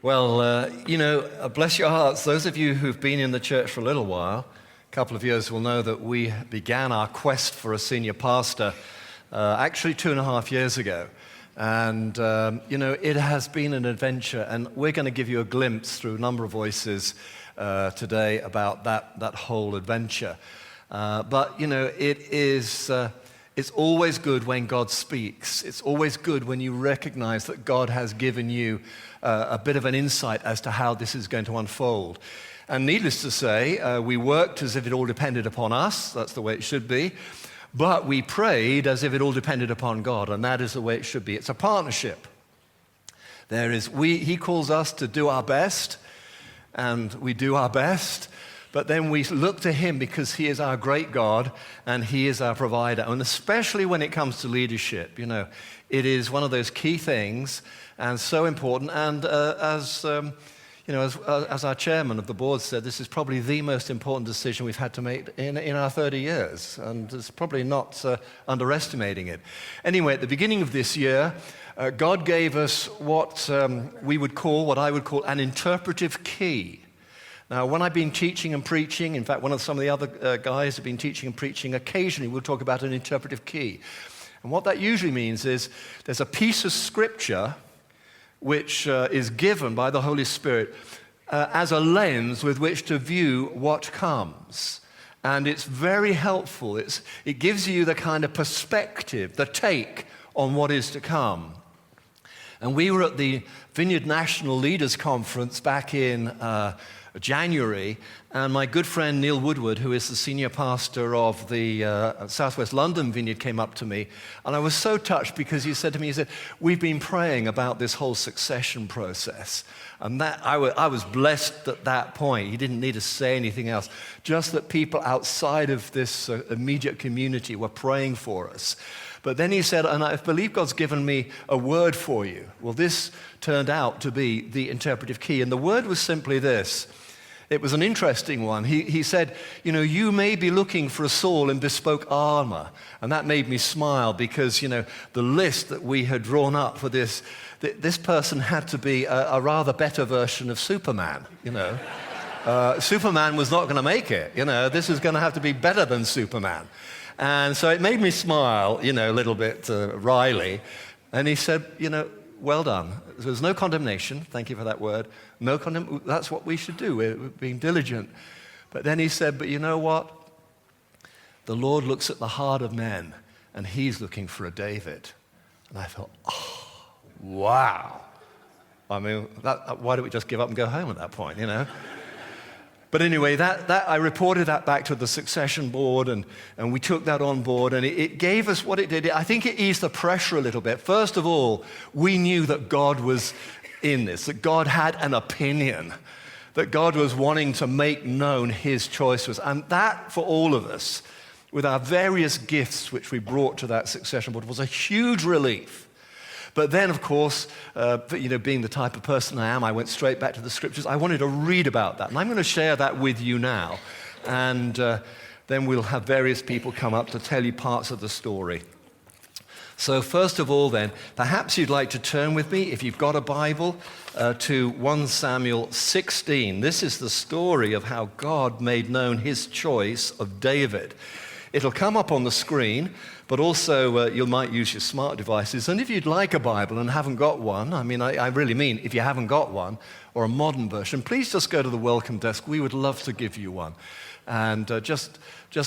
Bless your hearts. Those of you who've been in the church for a little while, a couple of years, will know that we began our quest for a senior pastor actually 2.5 years ago. And, it has been an adventure, and we're going to give you a glimpse through a number of voices today about that whole adventure. It's always good when God speaks. It's always good when you recognize that God has given you a bit of an insight as to how this is going to unfold. And needless to say, we worked as if it all depended upon us. That's the way it should be. But we prayed as if it all depended upon God, and that is the way it should be. It's a partnership. He calls us to do our best, and we do our best. But then we look to him because he is our great God and he is our provider. And especially when it comes to leadership, it is one of those key things and so important. And as our chairman of the board said, this is probably the most important decision we've had to make in our 30 years. And it's probably not underestimating it. Anyway, at the beginning of this year, God gave us what I would call an interpretive key. Now, when I've been teaching and preaching, in fact, some of the other guys have been teaching and preaching, occasionally we'll talk about an interpretive key. And what that usually means is there's a piece of scripture which is given by the Holy Spirit as a lens with which to view what comes. And it's very helpful. It gives you the kind of perspective, the take on what is to come. And we were at the Vineyard National Leaders Conference back in January, and my good friend Neil Woodward, who is the senior pastor of the Southwest London Vineyard, came up to me, and I was so touched because he said to me, we've been praying about this whole succession process, and that I was blessed at that point. He didn't need to say anything else, just that people outside of this immediate community were praying for us. But then he said, and I believe God's given me a word for you. Well, this turned out to be the interpretive key, and the word was simply this. It was an interesting one. He said, you may be looking for a Saul in bespoke armor. And that made me smile because, the list that we had drawn up for this person had to be a rather better version of Superman, Superman was not going to make it, This is going to have to be better than Superman. And so it made me smile, a little bit wryly. And he said, well done. There's no condemnation. Thank you for that word. That's what we should do. We're being diligent. But then he said, but you know what? The Lord looks at the heart of men, and he's looking for a David. And I thought, oh, wow. I mean, why don't we just give up and go home at that point, But anyway, that I reported that back to the succession board, and we took that on board, and it gave us what it did. I think it eased the pressure a little bit. First of all, we knew that God was in this, that God had an opinion, that God was wanting to make known his choices. And that, for all of us, with our various gifts which we brought to that succession board, was a huge relief. But then, of course, being the type of person I am, I went straight back to the scriptures. I wanted to read about that, and I'm going to share that with you now. And then we'll have various people come up to tell you parts of the story. So first of all then, perhaps you'd like to turn with me, if you've got a Bible, to 1 Samuel 16. This is the story of how God made known his choice of David. It'll come up on the screen, but also you might use your smart devices. And if you'd like a Bible and haven't got one, I really mean if you haven't got one, or a modern version, please just go to the welcome desk. We would love to give you one. And just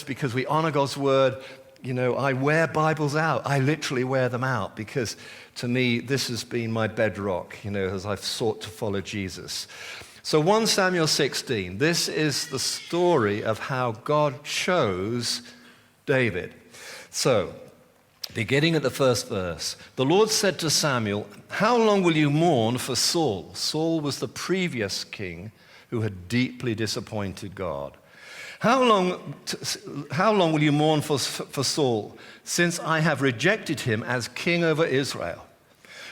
because we honor God's word, I wear Bibles out. I literally wear them out because to me, this has been my bedrock, as I've sought to follow Jesus. So 1 Samuel 16, this is the story of how God chose David. So, beginning at the first verse, the Lord said to Samuel, how long will you mourn for Saul? Saul was the previous king who had deeply disappointed God. How long will you mourn for Saul, since I have rejected him as king over Israel?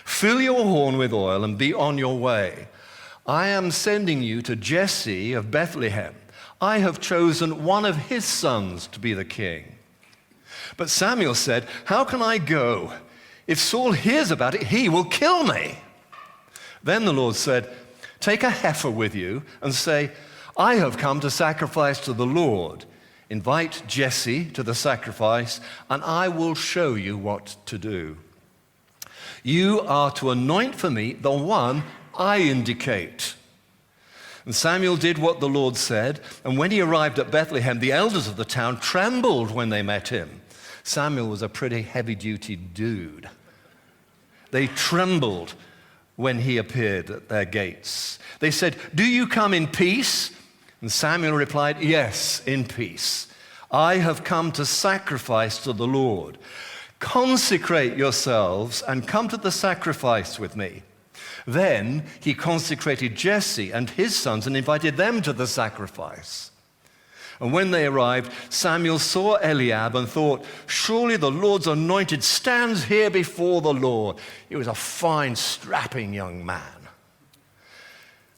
Fill your horn with oil and be on your way. I am sending you to Jesse of Bethlehem. I have chosen one of his sons to be the king. But Samuel said, how can I go? If Saul hears about it, he will kill me. Then the Lord said, Take a heifer with you and say, 'I have come to sacrifice to the Lord.' Invite Jesse to the sacrifice, and I will show you what to do. You are to anoint for me the one I indicate." And Samuel did what the Lord said, and when he arrived at Bethlehem, the elders of the town trembled when they met him. Samuel was a pretty heavy-duty dude. They trembled when he appeared at their gates. They said, "Do you come in peace?" And Samuel replied, "Yes, in peace. I have come to sacrifice to the Lord. Consecrate yourselves and come to the sacrifice with me." Then he consecrated Jesse and his sons and invited them to the sacrifice. And when they arrived, Samuel saw Eliab and thought, "Surely the Lord's anointed stands here before the Lord." He was a fine, strapping young man.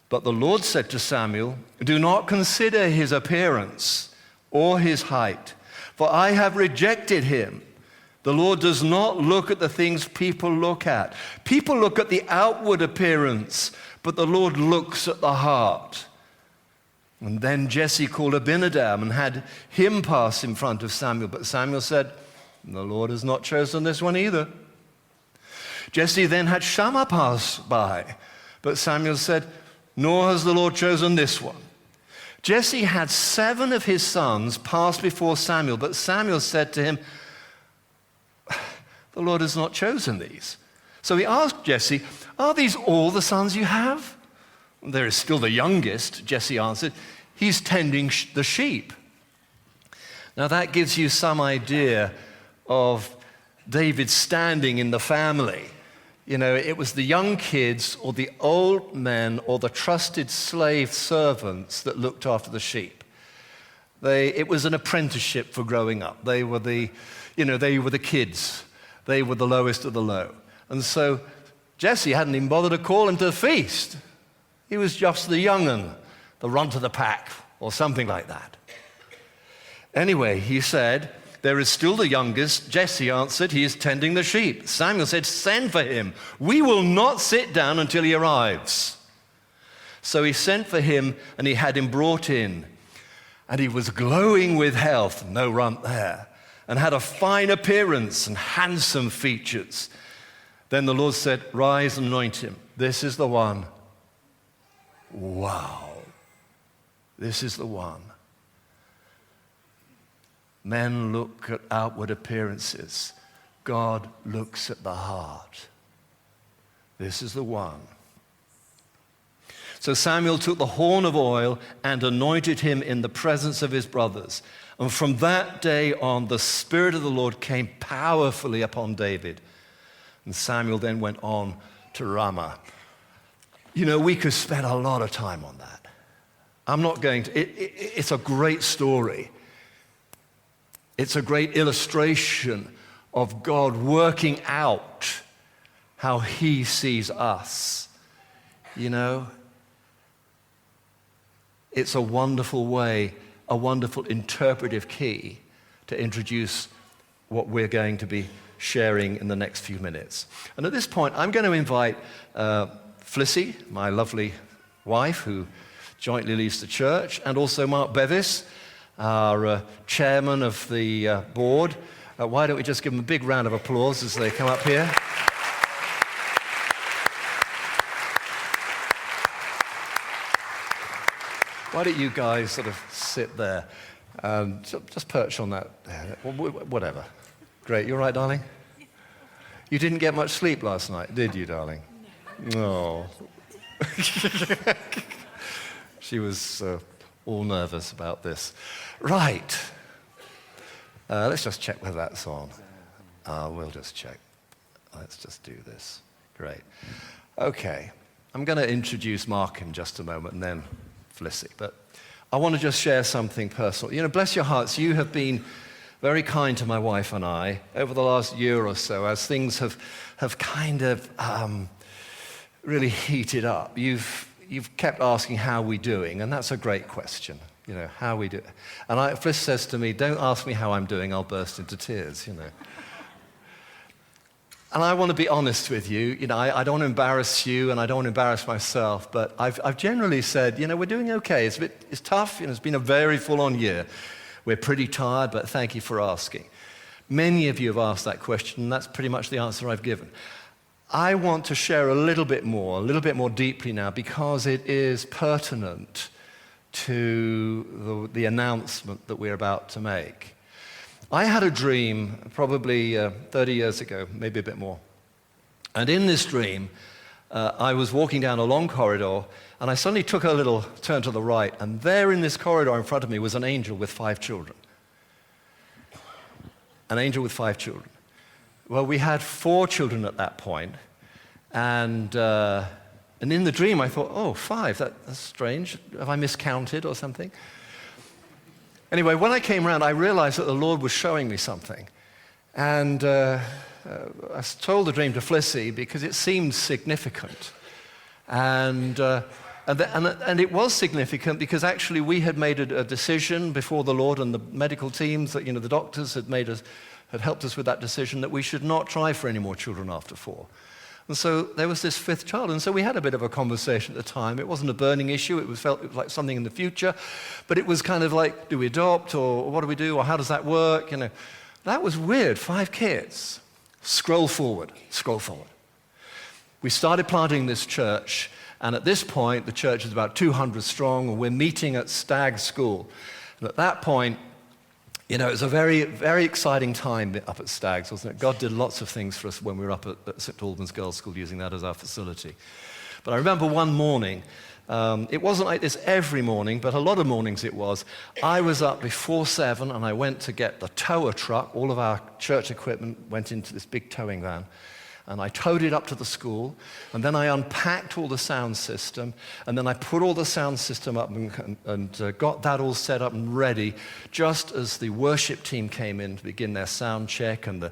But the Lord said to Samuel, "Do not consider his appearance or his height, for I have rejected him. The Lord does not look at the things people look at. People look at the outward appearance, but the Lord looks at the heart." And then Jesse called Abinadab and had him pass in front of Samuel. But Samuel said, "The Lord has not chosen this one either." Jesse then had Shammah pass by. But Samuel said, "Nor has the Lord chosen this one." Jesse had 7 of his sons pass before Samuel. But Samuel said to him, "The Lord has not chosen these." So he asked Jesse, "Are these all the sons you have?" "There is still the youngest," Jesse answered. "He's tending the sheep." Now that gives you some idea of David's standing in the family. You know, it was the young kids or the old men or the trusted slave servants that looked after the sheep. It was an apprenticeship for growing up. They were the kids. They were the lowest of the low. And so Jesse hadn't even bothered to call him to the feast. He was just the young'un, the runt of the pack, or something like that. Anyway, he said, "There is still the youngest." Jesse answered, "He is tending the sheep." Samuel said, "Send for him. We will not sit down until he arrives." So he sent for him, and he had him brought in. And he was glowing with health, no runt there, and had a fine appearance and handsome features. Then the Lord said, "Rise and anoint him. This is the one." Wow. This is the one. Men look at outward appearances. God looks at the heart. This is the one. So Samuel took the horn of oil and anointed him in the presence of his brothers. And from that day on, the Spirit of the Lord came powerfully upon David. And Samuel then went on to Ramah. You know, we could spend a lot of time on that. I'm not going to. It's a great story. It's a great illustration of God working out how he sees us. You know, it's a wonderful way, a wonderful interpretive key to introduce what we're going to be sharing in the next few minutes. And at this point, I'm going to invite Flissy, my lovely wife, who jointly leads the church, and also Mark Bevis, our chairman of the board. Why don't we just give them a big round of applause as they come up here? Why don't you guys sort of sit there? Just perch on that. Whatever. Great. You all right, darling? You didn't get much sleep last night, did you, darling? No. She was all nervous about this. Right. Let's just check whether that's on. We'll just check. Let's just do this. Great. Okay. I'm going to introduce Mark in just a moment and then Flissy. But I want to just share something personal. You know, bless your hearts, you have been very kind to my wife and I over the last year or so as things have kind of really heated up. You've kept asking how we're doing, and that's a great question. You know, how we do. And Fliss says to me, "Don't ask me how I'm doing, I'll burst into tears," you know. And I want to be honest with you. I don't want to embarrass you, and I don't want to embarrass myself. But I've generally said, we're doing okay. It's tough. It's been a very full-on year. We're pretty tired, but thank you for asking. Many of you have asked that question, and that's pretty much the answer I've given. I want to share a little bit more deeply now, because it is pertinent to the announcement that we're about to make. I had a dream probably 30 years ago, maybe a bit more. And in this dream, I was walking down a long corridor, and I suddenly took a little turn to the right, and there in this corridor in front of me was an angel with 5 children. An angel with 5 children. Well, we had 4 children at that point, and in the dream I thought, 5, that's strange. Have I miscounted or something? Anyway, when I came around, I realized that the Lord was showing me something. And I told the dream to Flissy because it seemed significant. And it was significant because actually we had made a decision before the Lord, and the medical teams, that the doctors had helped us with that decision, that we should not try for any more children after 4. And so there was this 5th child, and so we had a bit of a conversation at the time. It wasn't a burning issue, it was like something in the future, but it was kind of like, do we adopt, or what do we do, or how does that work? That was weird, 5 kids. Scroll forward. We started planting this church, and at this point, the church is about 200 strong, and we're meeting at Stag School. And at that point, it was a very, very exciting time up at Stags, wasn't it? God did lots of things for us when we were up at St. Albans Girls' School, using that as our facility. But I remember one morning, it wasn't like this every morning, but a lot of mornings it was. I was up before 7, and I went to get the tower truck. All of our church equipment went into this big towing van. And I towed it up to the school, and then I unpacked all the sound system, and then I put all the sound system up and got that all set up and ready just as the worship team came in to begin their sound check, and the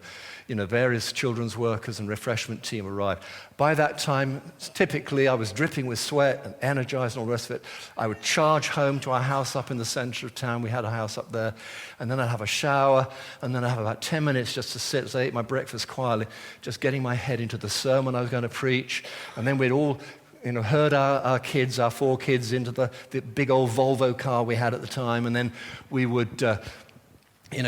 various children's workers and refreshment team arrived. By that time, typically I was dripping with sweat and energized and all the rest of it. I would charge home to our house up in the center of town. We had a house up there. And then I'd have a shower, and then I'd have about 10 minutes just to sit as I ate my breakfast quietly, just getting my head into the sermon I was going to preach. And then we'd all herd our kids, our 4 kids, into the big old Volvo car we had at the time, and then we would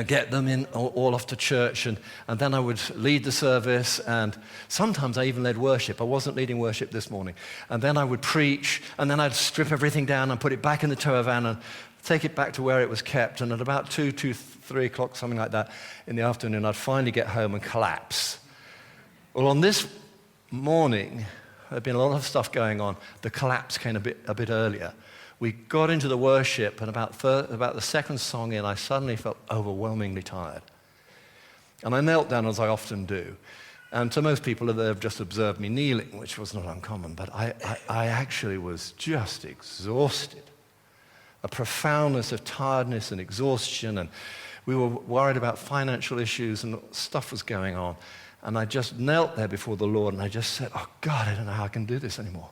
get them in all off to church, and then I would lead the service, and sometimes I even led worship. I wasn't leading worship this morning. And then I would preach, and then I'd strip everything down and put it back in the tower van and take it back to where it was kept, and at about 3 o'clock, something like that, in the afternoon, I'd finally get home and collapse. Well, on this morning, there'd been a lot of stuff going on. The collapse came a bit earlier. We got into the worship, and about the second song in, I suddenly felt overwhelmingly tired. And I knelt down, as I often do. And to most people, they've just observed me kneeling, which was not uncommon, but I actually was just exhausted. A profoundness of tiredness and exhaustion, and we were worried about financial issues, and stuff was going on. And I just knelt there before the Lord, and I just said, oh God, I don't know how I can do this anymore.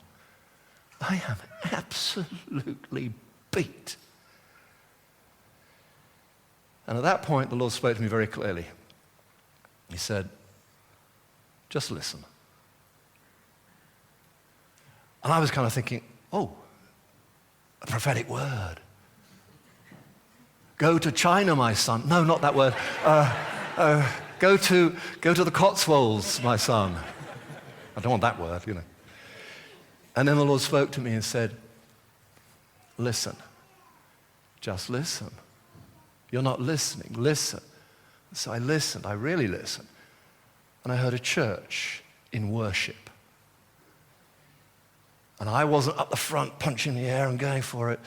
I am absolutely beat. And at that point, the Lord spoke to me very clearly. He said, just listen. And I was kind of thinking, a prophetic word. Go to China, my son. No, not that word. Go to the Cotswolds, my son. I don't want that word, And then the Lord spoke to me and said, listen. Just listen. You're not listening. Listen. So I listened. I really listened. And I heard a church in worship. And I wasn't up the front punching the air and going for it.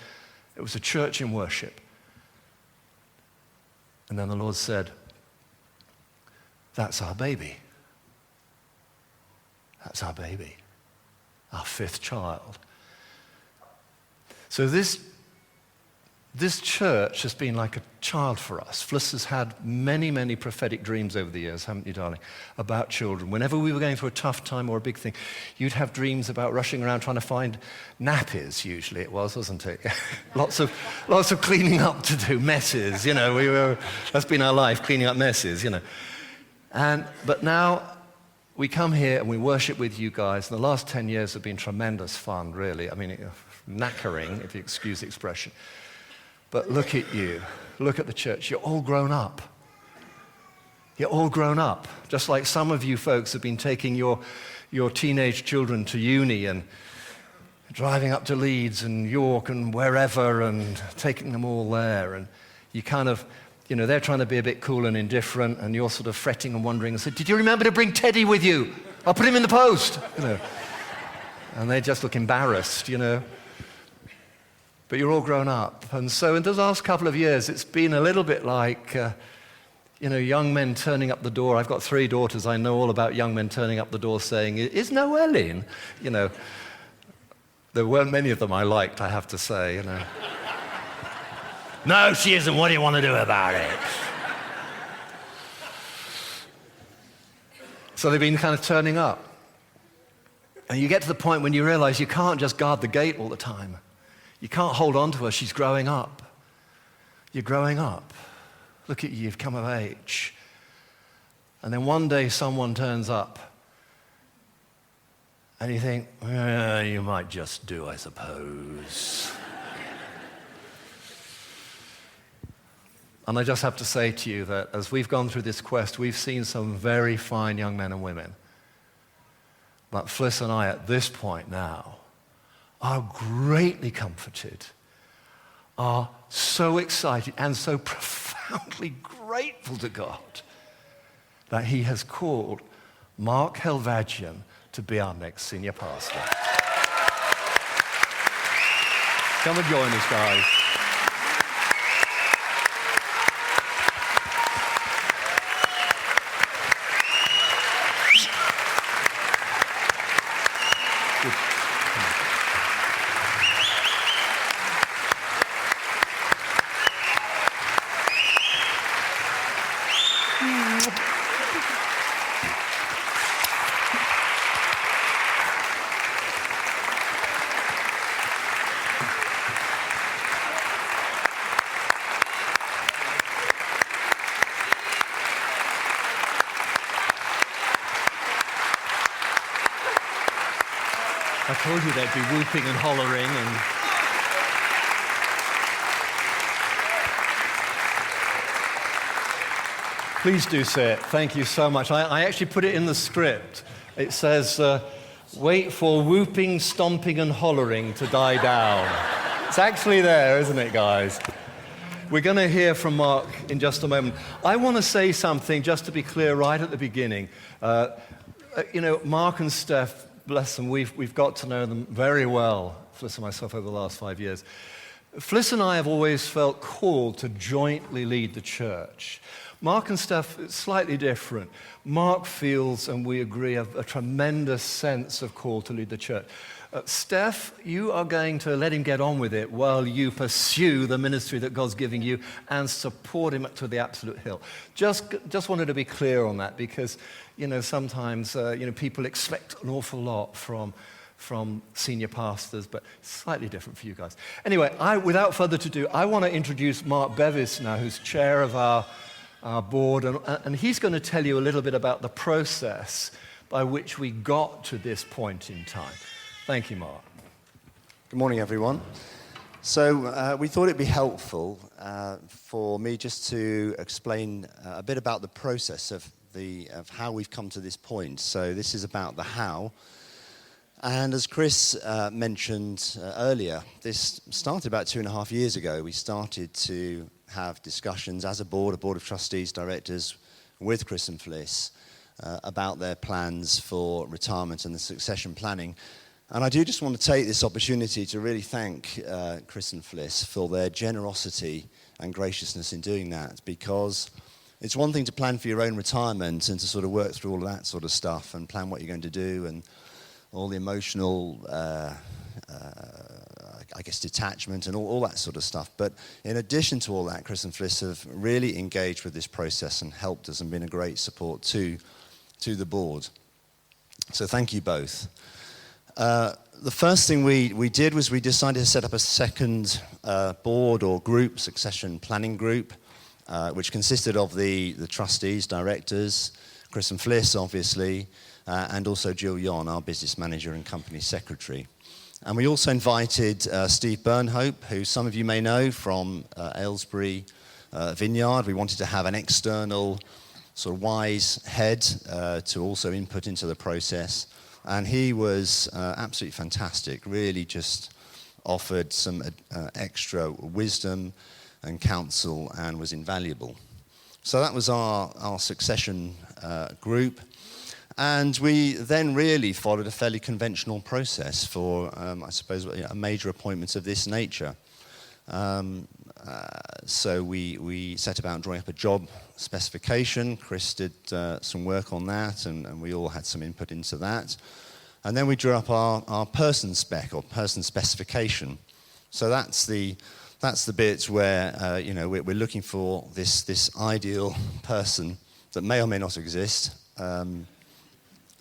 It was a church in worship. And then the Lord said, that's our baby. That's our baby. Our 5th child. So this church has been like a child for us. Fliss has had many, many prophetic dreams over the years, haven't you, darling, about children. Whenever we were going through a tough time or a big thing, you'd have dreams about rushing around trying to find nappies, usually it was, wasn't it? lots of cleaning up to do, messes, that's been our life, cleaning up messes, But now we come here and we worship with you guys, and the last 10 years have been tremendous fun, really. I mean, knackering, if you excuse the expression. But look at you. Look at the church. You're all grown up. You're all grown up. Just like some of you folks have been taking your teenage children to uni and driving up to Leeds and York and wherever and taking them all there. And you kind of, they're trying to be a bit cool and indifferent, and you're sort of fretting and wondering and say, did you remember to bring Teddy with you? I'll put him in the post. And they just look embarrassed, But you're all grown up. And so in the last couple of years, it's been a little bit like, young men turning up the door. I've got 3 daughters. I know all about young men turning up the door saying, is Noelle in? There weren't many of them I liked, I have to say, No, she isn't. What do you want to do about it? So they've been kind of turning up. And you get to the point when you realize you can't just guard the gate all the time. You can't hold on to her. She's growing up. You're growing up. Look at you. You've come of age. And then one day someone turns up. And you think, you might just do, I suppose. And I just have to say to you that as we've gone through this quest, we've seen some very fine young men and women. But Fliss and I, at this point now, are greatly comforted, are so excited and so profoundly grateful to God that he has called Mark Helvadjian to be our next senior pastor. Come and join us, guys. I told you they'd be whooping and hollering and... Please do say it. Thank you so much. I actually put it in the script. It says, wait for whooping, stomping, and hollering to die down. It's actually there, isn't it, guys? We're going to hear from Mark in just a moment. I want to say something, just to be clear, right at the beginning. Mark and Steph, bless them, we've got to know them very well, Fliss and myself, over the last 5 years. Fliss and I have always felt called to jointly lead the church. Mark and Steph, it's slightly different. Mark feels, and we agree, a tremendous sense of call to lead the church. Steph, you are going to let him get on with it while you pursue the ministry that God's giving you and support him to the absolute hill. Just wanted to be clear on that because, sometimes, people expect an awful lot from senior pastors, but slightly different for you guys. Anyway, without further ado, I want to introduce Mark Bevis now, who's chair of our board, and he's going to tell you a little bit about the process by which we got to this point in time. Thank you, Mark. Good morning, everyone. So we thought it'd be helpful for me just to explain a bit about the process of how we've come to this point. So this is about the how. And as Chris mentioned earlier, this started about 2.5 years ago. We started to have discussions as a board of trustees, directors, with Chris and Fliss about their plans for retirement and the succession planning. And I do just want to take this opportunity to really thank Chris and Fliss for their generosity and graciousness in doing that, because it's one thing to plan for your own retirement and to sort of work through all of that sort of stuff and plan what you're going to do and all the emotional, detachment and all that sort of stuff. But in addition to all that, Chris and Fliss have really engaged with this process and helped us and been a great support to the board. So thank you both. The first thing we did was we decided to set up a second board or group, succession planning group, which consisted of the trustees, directors, Chris and Fliss, obviously, and also Jill Yon, our business manager and company secretary. And we also invited Steve Burnhope, who some of you may know from Aylesbury Vineyard. We wanted to have an external, sort of wise head to also input into the process. And he was absolutely fantastic, really just offered some extra wisdom and counsel and was invaluable. So that was our succession group. And we then really followed a fairly conventional process for, I suppose, a major appointment of this nature. So we set about drawing up a job specification. Chris did some work on that, and we all had some input into that. And then we drew up our person spec, or person specification. So that's the bit where we're looking for this ideal person that may or may not exist,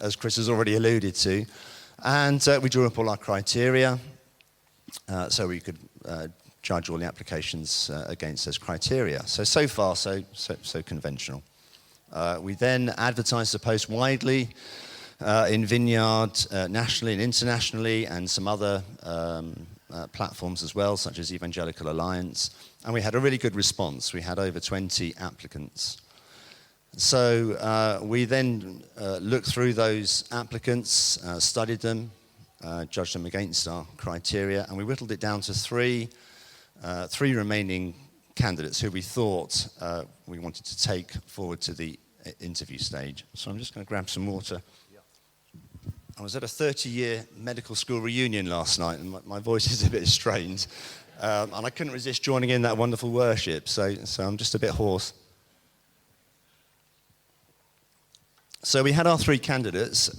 as Chris has already alluded to. And we drew up all our criteria so we could judge all the applications against those criteria. So far, so conventional. We then advertised the post widely in Vineyard, nationally and internationally, and some other platforms as well, such as Evangelical Alliance. And we had a really good response. We had over 20 applicants. So we then looked through those applicants, studied them, judged them against our criteria, and we whittled it down to three remaining candidates who we thought we wanted to take forward to the interview stage. So I'm just going to grab some water. I was at a 30-year medical school reunion last night, and my voice is a bit strained, and I couldn't resist joining in that wonderful worship, so I'm just a bit hoarse. So we had our three candidates,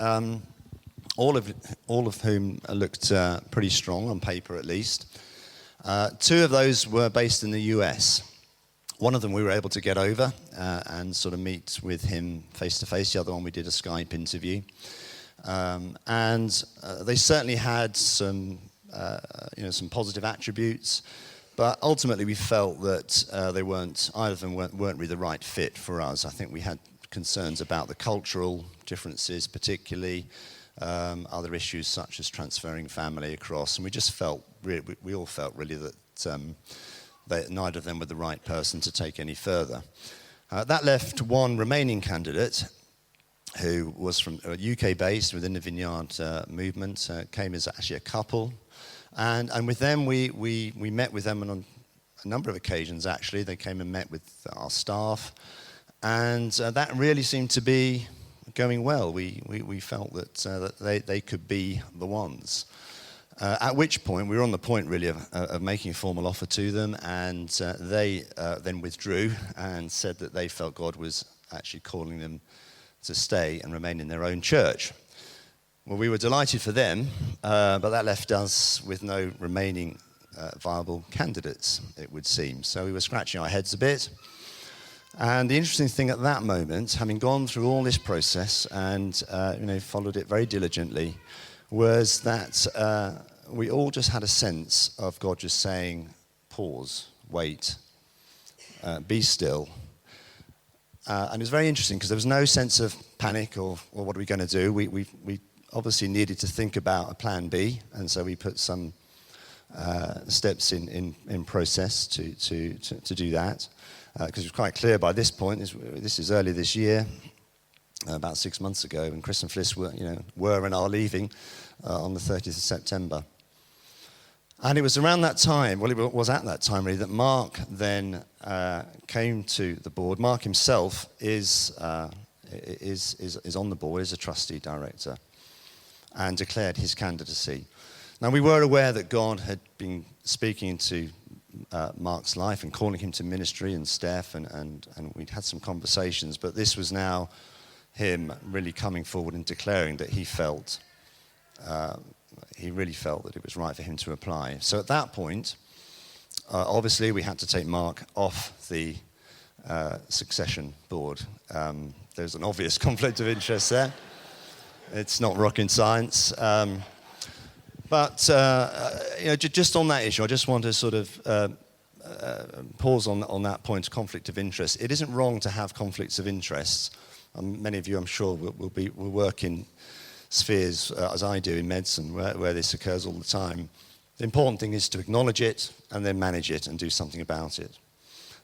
all of whom looked pretty strong on paper, at least. Two of those were based in the US. One of them we were able to get over and sort of meet with him face to face. The other one we did a Skype interview. And they certainly had some positive attributes, but ultimately we felt that either of them weren't really the right fit for us. I think we had concerns about the cultural differences, particularly other issues such as transferring family across, and we just felt we all felt really that neither of them were the right person to take any further. That left one remaining candidate, who was from UK-based within the Vineyard movement, came as actually a couple. And with them, we met with them on a number of occasions, actually. They came and met with our staff. And that really seemed to be going well. We felt that they could be the ones. At which point, we were on the point, really, of making a formal offer to them. And they then withdrew and said that they felt God was actually calling them to stay and remain in their own church. Well, we were delighted for them, but that left us with no remaining viable candidates, it would seem. So we were scratching our heads a bit. And the interesting thing at that moment, having gone through all this process and followed it very diligently, was that we all just had a sense of God just saying, pause, wait, be still. And it was very interesting because there was no sense of panic or what are we going to do. We obviously needed to think about a plan B, and so we put some steps in process to do that. Because it was quite clear by this point, this is early this year, about 6 months ago, when Chris and Fliss were and are leaving on the 30th of September. And it was around that time, well, it was at that time really, that Mark then came to the board. Mark himself is on the board, is a trustee director, and declared his candidacy. Now, we were aware that God had been speaking into Mark's life and calling him to ministry and Steph, and we'd had some conversations, but this was now him really coming forward and declaring that he really felt that it was right for him to apply. So at that point, obviously we had to take Mark off the succession board. There's an obvious conflict of interest there. It's not rocket science. But just on that issue, I just want to sort of pause on that point, conflict of interest. It isn't wrong to have conflicts of interest, Many of you, I'm sure, will work in spheres, as I do in medicine, where this occurs all the time. The important thing is to acknowledge it and then manage it and do something about it.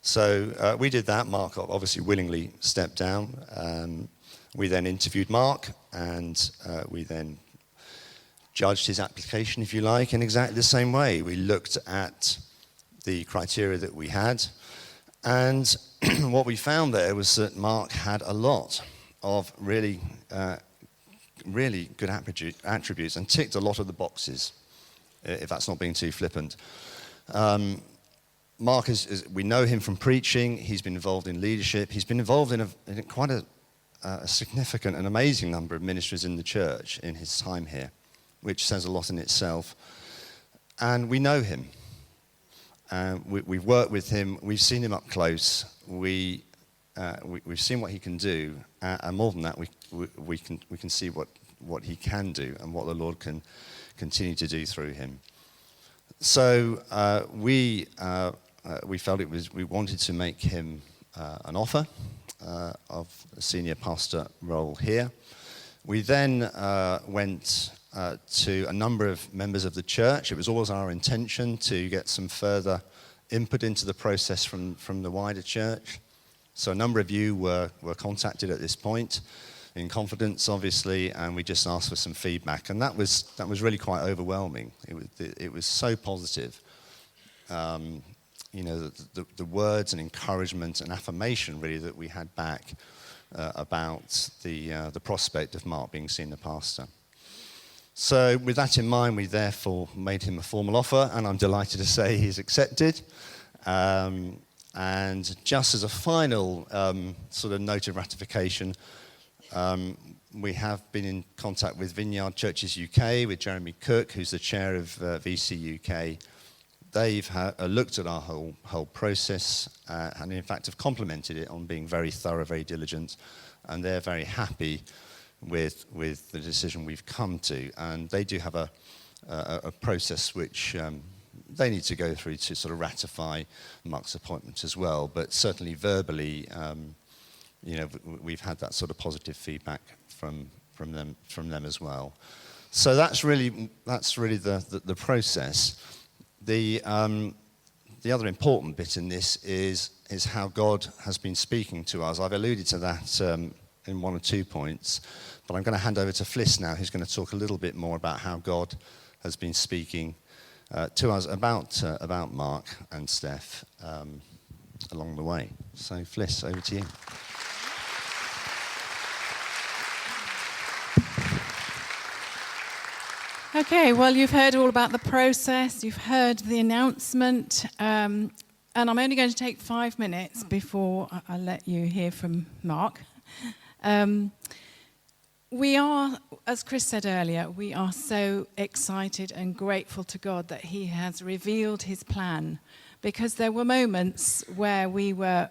So we did that. Mark obviously willingly stepped down. We then interviewed Mark, and we then judged his application, if you like, in exactly the same way. We looked at the criteria that we had, and what we found there was that Mark had a lot of really good attributes and ticked a lot of the boxes, if that's not being too flippant. Mark we know him from preaching. He's been involved in leadership. He's been involved in quite a significant and amazing number of ministries in the church in his time here, which says a lot in itself. And we know him. We've worked with him. We've seen him up close. We've seen what he can do, and more than that, we can see what he can do and what the Lord can continue to do through him. So we felt we wanted to make him an offer of a senior pastor role here. We then went to a number of members of the church. It was always our intention to get some further input into the process from the wider church. So a number of you were contacted at this point, in confidence, obviously, and we just asked for some feedback, and that was really quite overwhelming. It was so positive. The words and encouragement and affirmation really that we had back about the prospect of Mark being senior pastor. So with that in mind, we therefore made him a formal offer, and I'm delighted to say he's accepted. And just as a final sort of note of ratification, we have been in contact with Vineyard Churches UK, with Jeremy Cook, who's the chair of VC UK. They've looked at our whole process and in fact have complimented it on being very thorough, very diligent, and they're very happy with the decision we've come to. And they do have a process which they need to go through to sort of ratify Mark's appointment as well. But certainly verbally, we've had that sort of positive feedback from them as well. So that's really the process. The other important bit in this is how God has been speaking to us. I've alluded to that in one or 2 points, but I'm going to hand over to Fliss now, who's going to talk a little bit more about how God has been speaking to us about Mark and Steph along the way. So Fliss, over to you. Okay, well, you've heard all about the process, you've heard the announcement, and I'm only going to take 5 minutes before I let you hear from Mark. We are, as Chris said earlier, we are so excited and grateful to God that he has revealed his plan, because there were moments where we were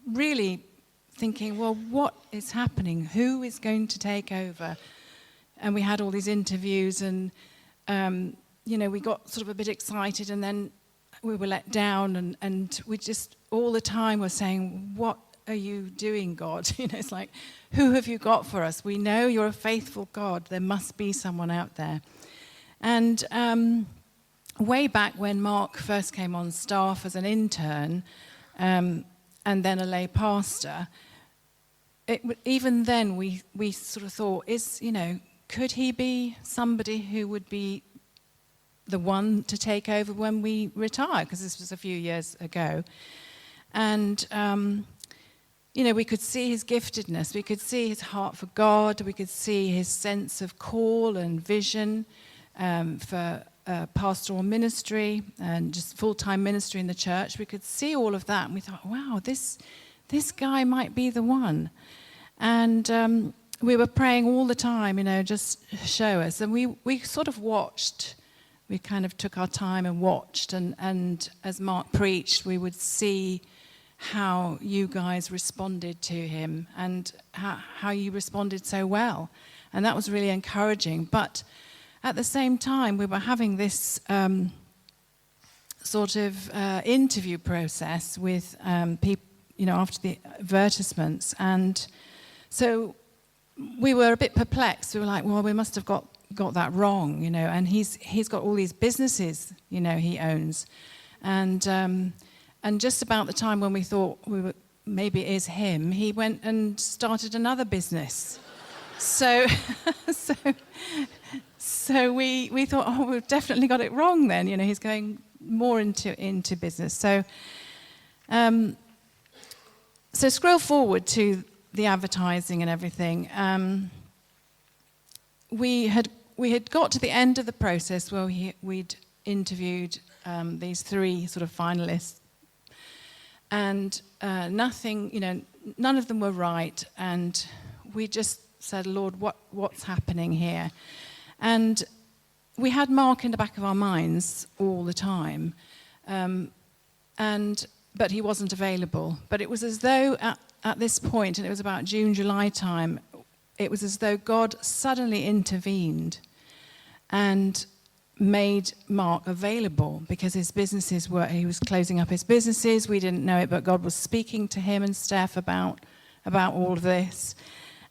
really thinking, well, what is happening? Who is going to take over? And we had all these interviews, and we got sort of a bit excited, and then we were let down, and we just all the time were saying, what are you doing, God? It's like, who have you got for us? We know you're a faithful God. There must be someone out there. And way back when Mark first came on staff as an intern, and then a lay pastor, even then we sort of thought, could he be somebody who would be the one to take over when we retire? Because this was a few years ago. And, we could see his giftedness. We could see his heart for God. We could see his sense of call and vision for pastoral ministry and just full-time ministry in the church. We could see all of that. And we thought, wow, this guy might be the one. And we were praying all the time, just show us. And we sort of watched. We kind of took our time and watched. And as Mark preached, we would see how you guys responded to him and how you responded so well. And that was really encouraging. But at the same time, we were having this sort of interview process with people, after the advertisements. And So we were a bit perplexed. We were like, well, we must have got that wrong, and he's got all these businesses, he owns. And just about the time when we thought maybe it is him, he went and started another business. So we thought, oh, we've definitely got it wrong then. He's going more into business. So scroll forward to the advertising and everything. We had got to the end of the process where we'd interviewed these 3 sort of finalists, and none of them were right, and we just said, Lord, what's happening here? And we had Mark in the back of our minds all the time, but he wasn't available. But it was as though at this point, and it was about June, July time, it was as though God suddenly intervened and made Mark available, because his businesses he was closing up his businesses. We didn't know it, but God was speaking to him and Steph about all of this.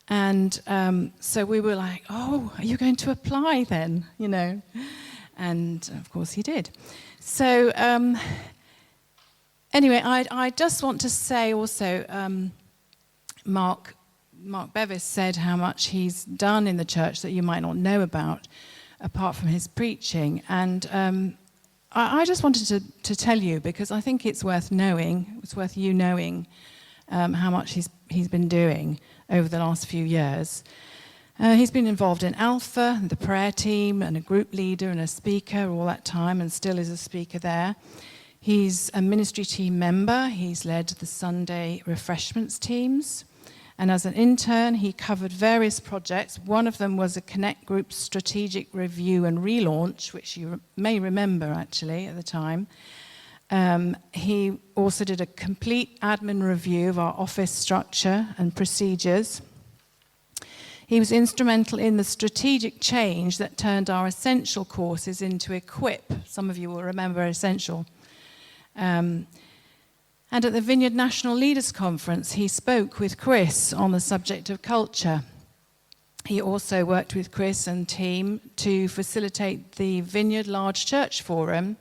And so we were like, oh, are you going to apply then? And of course he did. So anyway, I just want to say also, Mark Bevis said how much he's done in the church that you might not know about, apart from his preaching. And I just wanted to tell you, because I think it's worth knowing, it's worth you knowing how much he's been doing over the last few years. He's been involved in Alpha, the prayer team, and a group leader and a speaker all that time, and still is a speaker there. He's a ministry team member. He's led the Sunday refreshments teams. And as an intern, he covered various projects. One of them was a Connect Group strategic review and relaunch, which you may remember, actually, at the time. He also did a complete admin review of our office structure and procedures. He was instrumental in the strategic change that turned our Essential courses into Equip. Some of you will remember Essential. And at the Vineyard National Leaders Conference, he spoke with Chris on the subject of culture. He also worked with Chris and team to facilitate the Vineyard Large Church Forum,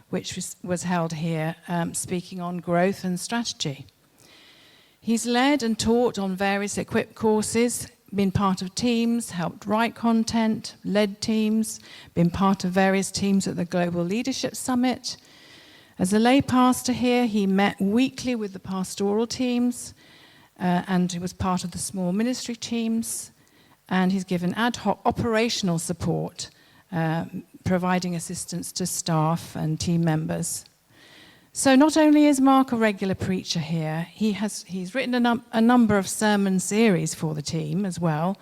which was held here, speaking on growth and strategy. He's led and taught on various Equip courses, been part of teams, helped write content, led teams, been part of various teams at the Global Leadership Summit. As a lay pastor here, he met weekly with the pastoral teams, and he was part of the small ministry teams, and he's given ad hoc operational support, providing assistance to staff and team members. So not only is Mark a regular preacher here, he's written a number of sermon series for the team as well,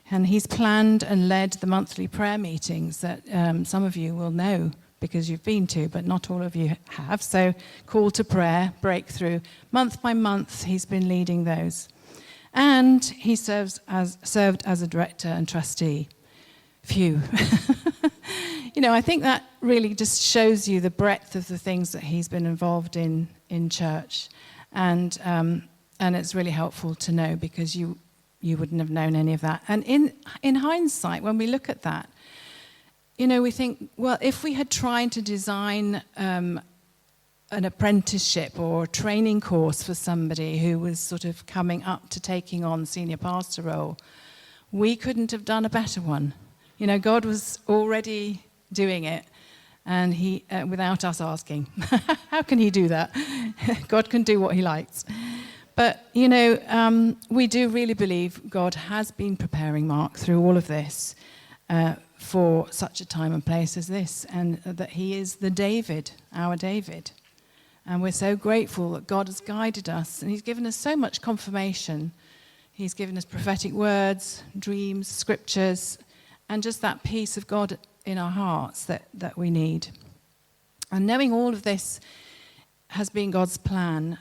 and he's planned and led the monthly prayer meetings that some of you will know because you've been to, but not all of you have. So Call to Prayer, Breakthrough, month by month he's been leading those. And he served as a director and trustee. Phew. I think that really just shows you the breadth of the things that he's been involved in church. And it's really helpful to know, because you wouldn't have known any of that. And in hindsight, when we look at that, we think, well, if we had tried to design an apprenticeship or a training course for somebody who was sort of coming up to taking on senior pastor role, we couldn't have done a better one. God was already doing it, and he, without us asking. How can he do that? God can do what he likes. But, we do really believe God has been preparing Mark through all of this for such a time and place as this, and that he is the David, our David. And we're so grateful that God has guided us, and he's given us so much confirmation. He's given us prophetic words, dreams, scriptures, and just that peace of God in our hearts that we need. And knowing all of this has been God's plan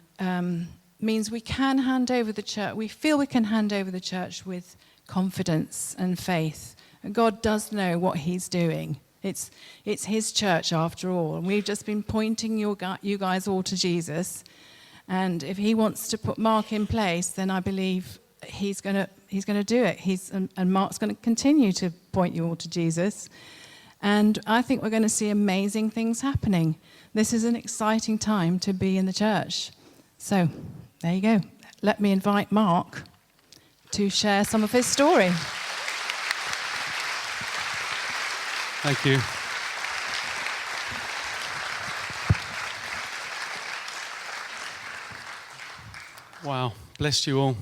means we can hand over the church. We feel we can hand over the church with confidence and faith. And God does know what he's doing. It's his church after all. And we've just been pointing you guys all to Jesus. And if he wants to put Mark in place, then I believe he's going to do it. And Mark's going to continue to point you all to Jesus. And I think we're going to see amazing things happening. This is an exciting time to be in the church. So there you go. Let me invite Mark to share some of his story. Thank you. Wow, bless you all.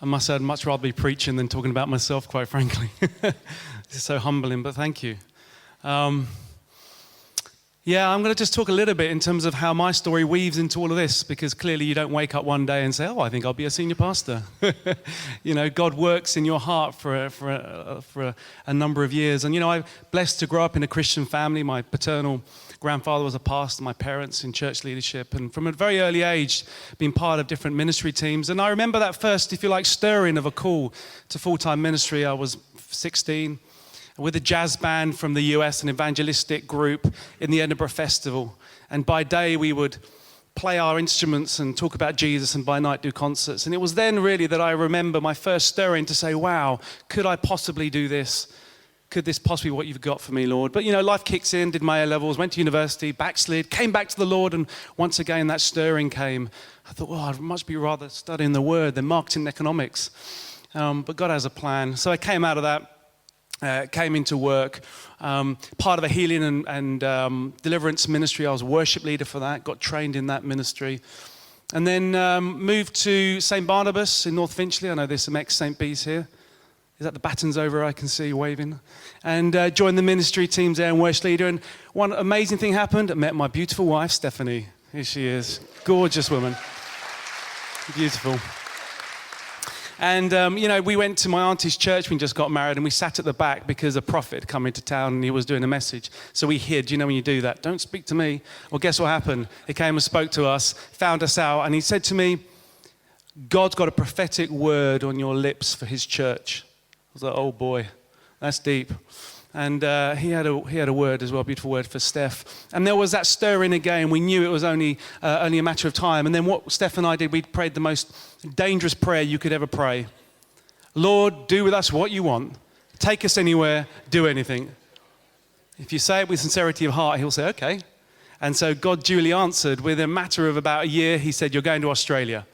I must say I'd much rather be preaching than talking about myself, quite frankly. It's so humbling, but thank you. Yeah, I'm going to just talk a little bit in terms of how my story weaves into all of this, because clearly you don't wake up one day and say, oh, I think I'll be a senior pastor. You know, God works in your heart for a number of years. And, you know, I'm blessed to grow up in a Christian family. My paternal grandfather was a pastor, my parents in church leadership, and from a very early age, being part of different ministry teams. And I remember that first, if you like, stirring of a call to full-time ministry. I was 16. With a jazz band from the US, an evangelistic group in the Edinburgh Festival. And by day we would play our instruments and talk about Jesus, and by night do concerts. And it was then really that I remember my first stirring to say, wow, could I possibly do this? Could this possibly be what you've got for me, Lord? But you know, life kicks in, did my A-levels, went to university, backslid, came back to the Lord, and once again that stirring came. I thought, well, I'd much be rather studying the Word than marketing and economics. But God has a plan. So I came out of that. Came into work, part of a healing and deliverance ministry. I was a worship leader for that, got trained in that ministry. And then moved to St. Barnabas in North Finchley. I know there's some ex-St. B's here. Is that the batons over I can see waving? And joined the ministry teams there and worship leader. And one amazing thing happened. I met my beautiful wife, Stephanie. Here she is. Gorgeous woman. Beautiful. And, you know, we went to my auntie's church. We just got married, and we sat at the back because a prophet had come into town and he was doing a message. So we hid. You know when you do that? Don't speak to me. Well, guess what happened? He came and spoke to us, found us out, and he said to me, God's got a prophetic word on your lips for his church. I was like, oh boy, that's deep. And he had a word as well, a beautiful word for Steph. And there was that stirring again. We knew it was only a matter of time. And then what Steph and I did, we prayed the most dangerous prayer you could ever pray. Lord, do with us what you want. Take us anywhere, do anything. If you say it with sincerity of heart, he'll say, okay. And so God duly answered. Within a matter of about a year, he said, you're going to Australia.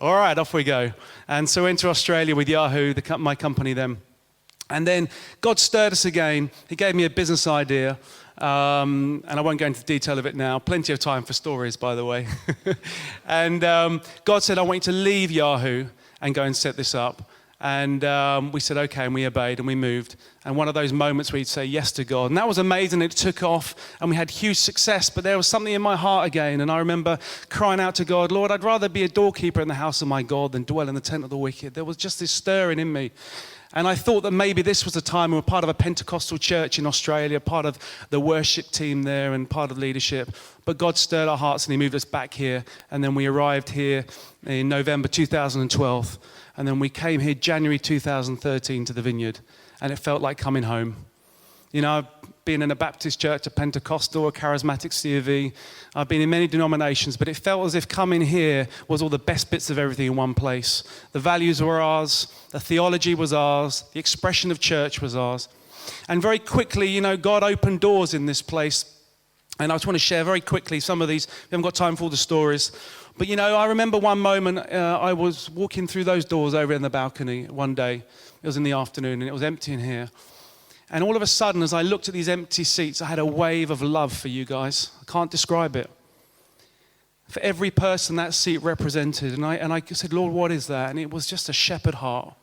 All right, off we go. And so went to Australia with Yahoo, my company then. And then God stirred us again. He gave me a business idea, and I won't go into the detail of it now. Plenty of time for stories, by the way. And God said, I want you to leave Yahoo and go and set this up. And we said, okay, and we obeyed and we moved. And one of those moments where you'd say yes to God. And that was amazing. It took off and we had huge success, but there was something in my heart again. And I remember crying out to God, Lord, I'd rather be a doorkeeper in the house of my God than dwell in the tent of the wicked. There was just this stirring in me. And I thought that maybe this was a time we were part of a Pentecostal church in Australia, part of the worship team there and part of leadership. But God stirred our hearts and he moved us back here. And then we arrived here in November 2012. And then we came here January 2013 to the Vineyard. And it felt like coming home. You know, I've been in a Baptist church, a Pentecostal, a charismatic C of E. I've been in many denominations, but it felt as if coming here was all the best bits of everything in one place. The values were ours, the theology was ours, the expression of church was ours. And very quickly, you know, God opened doors in this place. And I just want to share very quickly some of these. We haven't got time for all the stories. But, you know, I remember one moment I was walking through those doors over in the balcony one day. It was in the afternoon and it was empty in here. And all of a sudden, as I looked at these empty seats, I had a wave of love for you guys. I can't describe it. For every person that seat represented. And I said, Lord, what is that? And it was just a shepherd heart.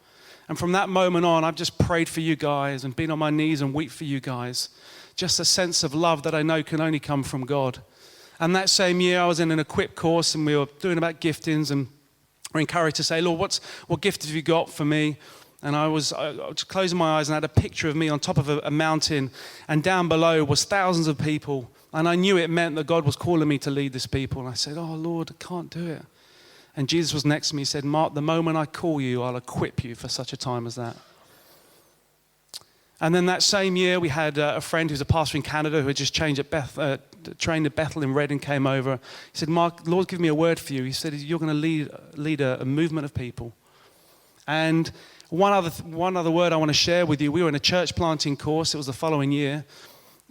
And from that moment on, I've just prayed for you guys and been on my knees and wept for you guys. Just a sense of love that I know can only come from God. And that same year, I was in an equip course and we were doing about giftings and were encouraged to say, Lord, what gift have you got for me? And I was just closing my eyes and I had a picture of me on top of a mountain, and down below was thousands of people. And I knew it meant that God was calling me to lead this people. And I said, oh, Lord, I can't do it. And Jesus was next to me. He said, Mark, the moment I call you, I'll equip you for such a time as that. And then that same year, we had a friend who's a pastor in Canada who had just trained at Bethel in Reading, came over. He said, Mark, the Lord's given me a word for you. He said, you're going to lead a movement of people. And one other word I want to share with you. We were in a church planting course. It was the following year.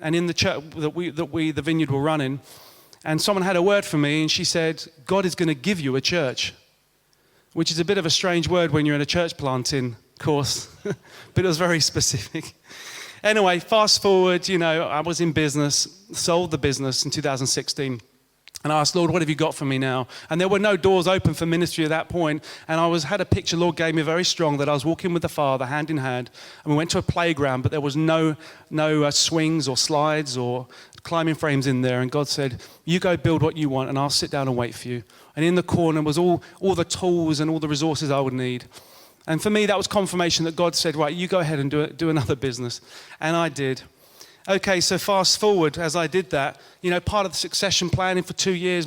And in the church the Vineyard were running, and someone had a word for me, and she said, God is going to give you a church, which is a bit of a strange word when you're in a church planting course, but it was very specific. Anyway, fast forward, I was in business, sold the business in 2016. And I asked, Lord, what have you got for me now? And there were no doors open for ministry at that point. And I had a picture Lord gave me very strong that I was walking with the Father hand in hand. And we went to a playground, but there was no swings or slides or climbing frames in there. And God said, you go build what you want and I'll sit down and wait for you. And in the corner was all the tools and all the resources I would need. And for me, that was confirmation that God said, right, you go ahead and do another business. And I did. Okay, so fast forward, as I did that, part of the succession planning for 2 years,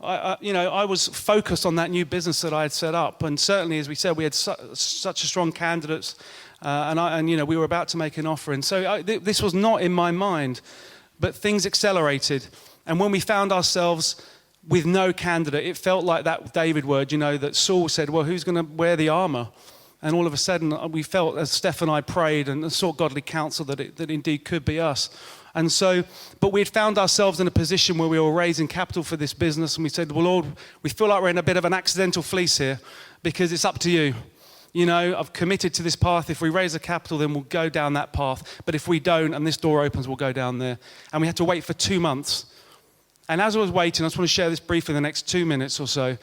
I was focused on that new business that I had set up. And certainly, as we said, we had such a strong candidates, and we were about to make an offer. And so this was not in my mind, but things accelerated. And when we found ourselves with no candidate, it felt like that David word, that Saul said, well, who's going to wear the armor? And all of a sudden, we felt, as Steph and I prayed and sought godly counsel, that it indeed could be us. And so, but we had found ourselves in a position where we were raising capital for this business, and we said, well, Lord, we feel like we're in a bit of an accidental fleece here, because it's up to you. I've committed to this path. If we raise the capital, then we'll go down that path. But if we don't, and this door opens, we'll go down there. And we had to wait for 2 months. And as I was waiting, I just want to share this briefly in the next 2 minutes or so.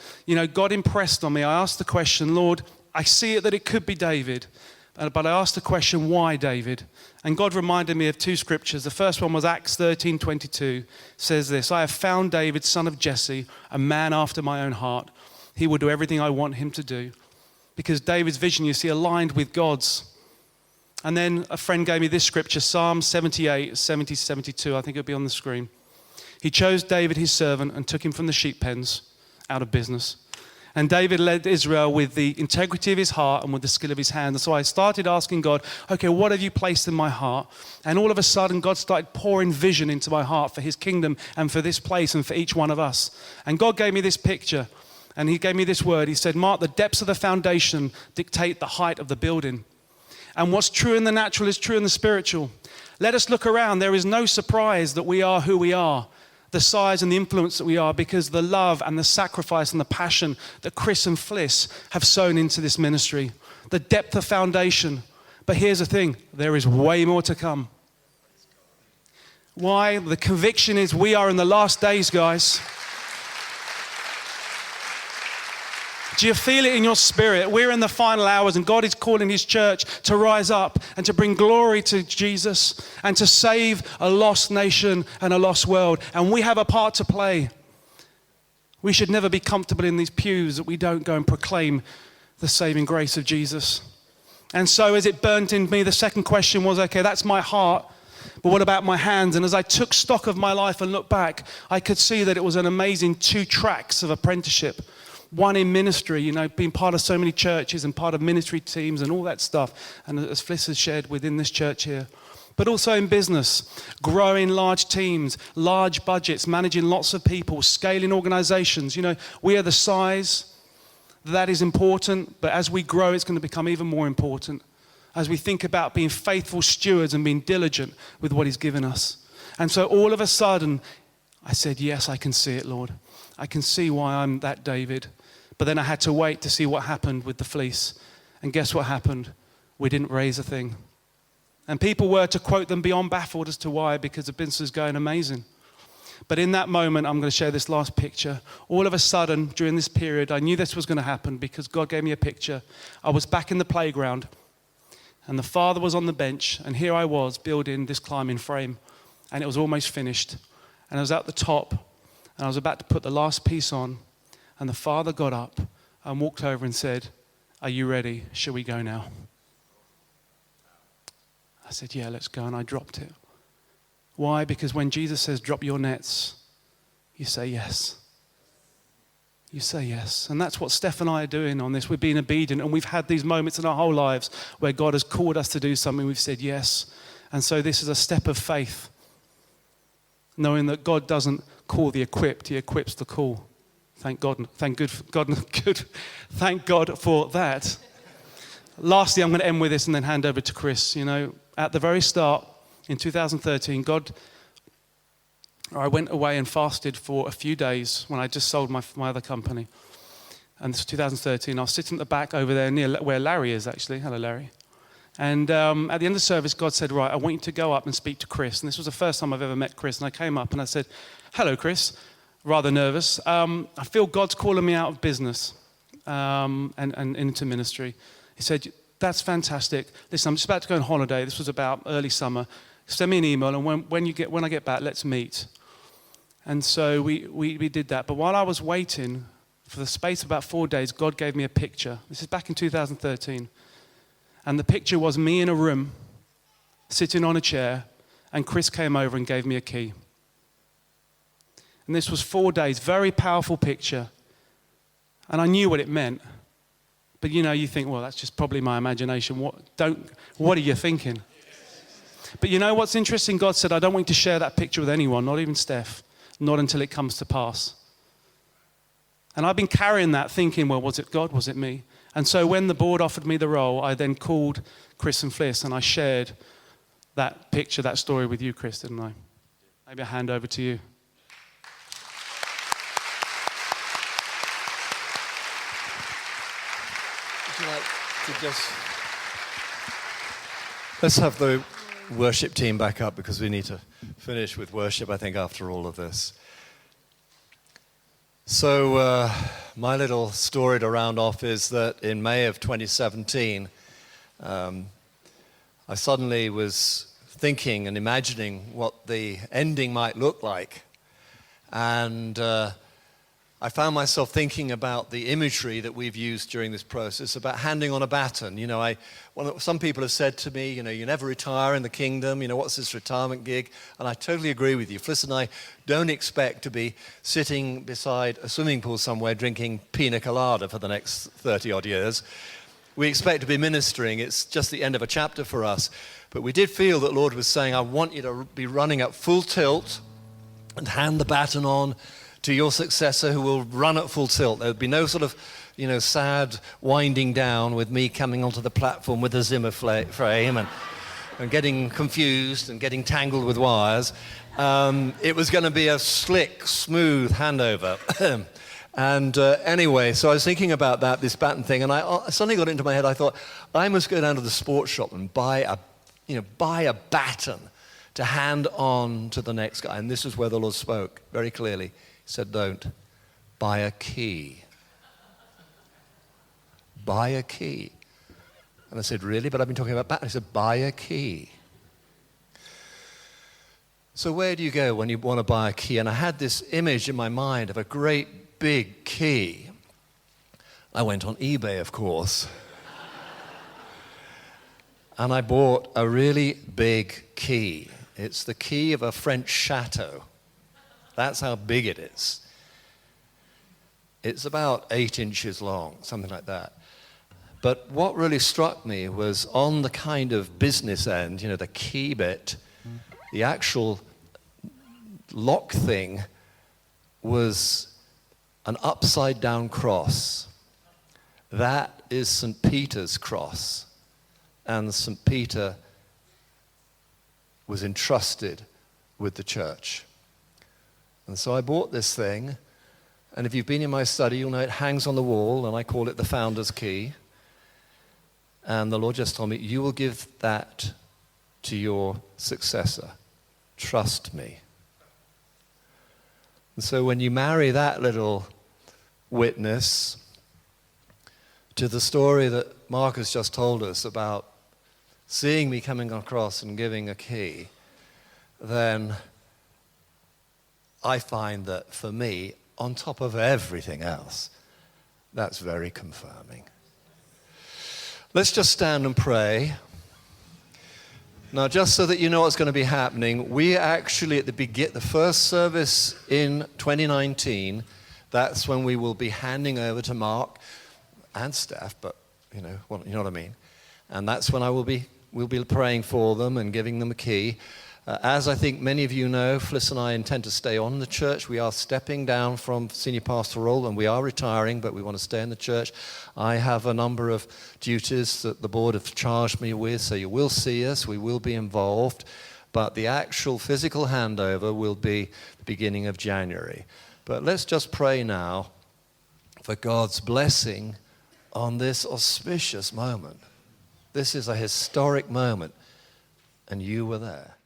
God impressed on me. I asked the question, Lord, I see it that it could be David, but I asked the question, why David? And God reminded me of 2 scriptures. The first one was Acts 13:22, says this, I have found David, son of Jesse, a man after my own heart. He will do everything I want him to do. Because David's vision, you see, aligned with God's. And then a friend gave me this scripture, Psalm 78, 70, 72, I think it'll be on the screen. He chose David, his servant, and took him from the sheep pens out of business. And David led Israel with the integrity of his heart and with the skill of his hand. And so I started asking God, okay, what have you placed in my heart? And all of a sudden, God started pouring vision into my heart for his kingdom and for this place and for each one of us. And God gave me this picture, and he gave me this word. He said, Mark, the depths of the foundation dictate the height of the building. And what's true in the natural is true in the spiritual. Let us look around. There is no surprise that we are who we are, the size and the influence that we are, because the love and the sacrifice and the passion that Chris and Fliss have sown into this ministry, the depth of foundation. But here's the thing, there is way more to come. Why? The conviction is we are in the last days, guys. Do you feel it in your spirit? We're in the final hours, and God is calling his church to rise up and to bring glory to Jesus and to save a lost nation and a lost world. And we have a part to play. We should never be comfortable in these pews that we don't go and proclaim the saving grace of Jesus. And so as it burnt in me, the second question was, okay, that's my heart, but what about my hands? And as I took stock of my life and looked back, I could see that it was an amazing 2 tracks of apprenticeship. One in ministry, being part of so many churches and part of ministry teams and all that stuff. And as Fliss has shared within this church here. But also in business, growing large teams, large budgets, managing lots of people, scaling organizations. We are the size that is important, but as we grow, it's going to become even more important. As we think about being faithful stewards and being diligent with what he's given us. And so all of a sudden, I said, yes, I can see it, Lord. I can see why I'm that David. But then I had to wait to see what happened with the fleece. And guess what happened? We didn't raise a thing. And people were, to quote them, beyond baffled as to why, because the business is going amazing. But in that moment, I'm going to share this last picture. All of a sudden, during this period, I knew this was going to happen because God gave me a picture. I was back in the playground, and the Father was on the bench, and here I was building this climbing frame, and it was almost finished. And I was at the top, and I was about to put the last piece on, and the Father got up and walked over and said, are you ready? Shall we go now? I said, yeah, let's go, and I dropped it. Why? Because when Jesus says, drop your nets, you say yes. You say yes. And that's what Steph and I are doing on this. We're being obedient, and we've had these moments in our whole lives where God has called us to do something. We've said yes. And so this is a step of faith, knowing that God doesn't call the equipped, he equips the call. Thank God for that. lastly, I'm going to end with this and then hand over to Chris. You know, at the very start, in 2013, I went away and fasted for a few days when I just sold my other company. And this was 2013. I was sitting at the back over there near where Larry is, actually. Hello, Larry. And at the end of the service, God said, right, I want you to go up and speak to Chris. And this was the first time I've ever met Chris. And I came up and I said, hello, Chris. Rather nervous. I feel God's calling me out of business and into ministry. He said, that's fantastic. Listen, I'm just about to go on holiday. This was about early summer. Send me an email, and when I get back, let's meet. And so we did that. But while I was waiting, for the space of about 4 days, God gave me a picture. This is back in 2013. And the picture was me in a room, sitting on a chair, and Chris came over and gave me a key. And this was 4 days, very powerful picture. And I knew what it meant. But you know, you think, well, that's just probably my imagination. What are you thinking? But you know what's interesting? God said, I don't want you to share that picture with anyone, not even Steph, not until it comes to pass. And I've been carrying that thinking, well, was it God? Was it me? And so when the board offered me the role, I then called Chris and Fliss and I shared that picture, that story with you, Chris, didn't I? Maybe I'll hand over to you. Would you like to just... Let's have the worship team back up because we need to finish with worship, I think, after all of this. So my little story to round off is that in May of 2017, I suddenly was thinking and imagining what the ending might look like. And I found myself thinking about the imagery that we've used during this process, about handing on a baton. You know, some people have said to me, you know, you never retire in the kingdom, you know, what's this retirement gig? And I totally agree with you. Fliss and I don't expect to be sitting beside a swimming pool somewhere drinking pina colada for the next 30-odd years. We expect to be ministering. It's just the end of a chapter for us. But we did feel that the Lord was saying, I want you to be running at full tilt and hand the baton on to your successor who will run at full tilt. There would be no sort of, you know, sad winding down with me coming onto the platform with a Zimmer frame and getting confused and getting tangled with wires. It was going to be a slick, smooth handover. And anyway, so I was thinking about this baton thing, and I suddenly got into my head, I thought, I must go down to the sports shop and buy a baton to hand on to the next guy. And this is where the Lord spoke very clearly. He said, don't. Buy a key. Buy a key. And I said, really? But I've been talking about baton. He said, buy a key. So where do you go when you want to buy a key? And I had this image in my mind of a great big key. I went on eBay, of course. And I bought a really big key. It's the key of a French chateau. That's how big it is. It's about 8 inches long, something like that. But what really struck me was on the kind of business end, you know, the key bit, the actual lock thing was an upside down cross. That is St. Peter's cross. And St. Peter was entrusted with the church. And so I bought this thing, and if you've been in my study, you'll know it hangs on the wall, and I call it the founder's key. And the Lord just told me, you will give that to your successor. Trust me. And so when you marry that little witness to the story that Mark has just told us about seeing me coming across and giving a key, then I find that for me, on top of everything else, that's very confirming. Let's just stand and pray. Now, just so that you know what's going to be happening, we actually, at the first service in 2019, that's when we will be handing over to Mark and Steph, but you know what I mean. And that's when we'll be praying for them and giving them a key. As I think many of you know, Fliss and I intend to stay on in the church. We are stepping down from senior pastoral role, and we are retiring, but we want to stay in the church. I have a number of duties that the board have charged me with, so you will see us, we will be involved, but the actual physical handover will be the beginning of January. But let's just pray now for God's blessing on this auspicious moment. This is a historic moment, and you were there.